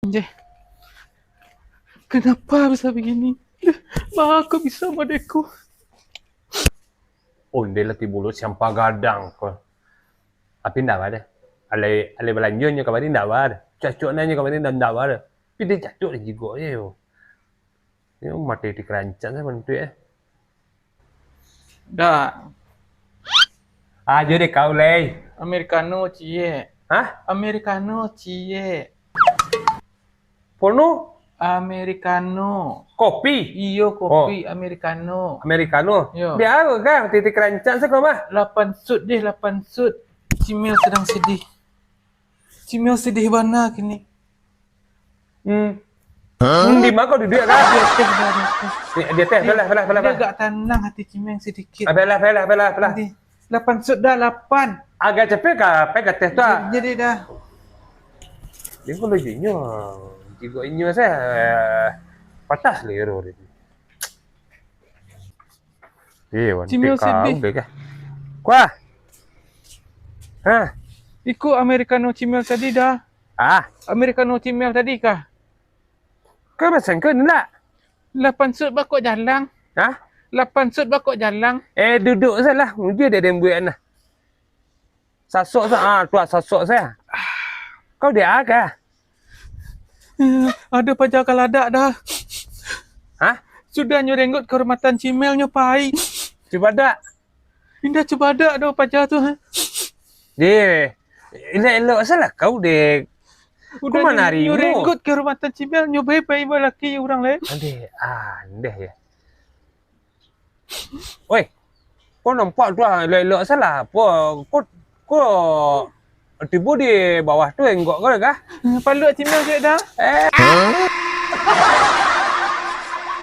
Anjay, kenapa bisa begini? Bah, kok bisa madeku? Onde lah tibulo siapa gadang ko. Tapi ndak ada. Ale belanjonya kemarin ndak ada. Cocoknya kemarin ndak ada. Tapi dia cocok di jigo yo. Yo mati di kerancan saya bantu ya. Dah, Aja deh kau leh. Americano cie. Hah? Americano cie. Porno? Americano. Kopi? Iyo kopi Americano. Americano? Yo. Dia apa kan? Titik kerancan saya kau mah. 8 sud deh, 8 sud. Cimil sedang sedih. Cimil sedih mana kini? Di mana kau duduk kan? Dia teh dah. Dia teh, belah. Dia agak tenang hati Cimil sedikit. Belah. Nanti 8 sud dah 8. Agak cepet kah? Pegat teh tu. Jadi dah. Dia kau lagi jigo inyo saya patas lero dia. Cimil sedih. Deh kah? Kuah. Hah? Ikut Americano Cimil tadi dah. Americano Cimil tadi kah? Kau pesan ke nak? 8 sud bakok jalan. Hah? 8 sud bakok jalan. Duduk salah. Mungkin dia buat nah. Sasok saya. Tuah sasok saya. Kau dia kah? Ada pajak kaladak dah. Hah? Sudah nyurenggut kehormatan Cimil nyopai. Coba dak. Indah coba dak dah pajak tu. Dia. Elok salah kau dek. Udah mana hari nyurenggut kehormatan Cimil nyobai bayi lelaki orang lain. Andeh ya. Oi. Kau nampak tu elok salah. Kau tiba di bawah tu enggak kau kah? Palut Cimil je dah.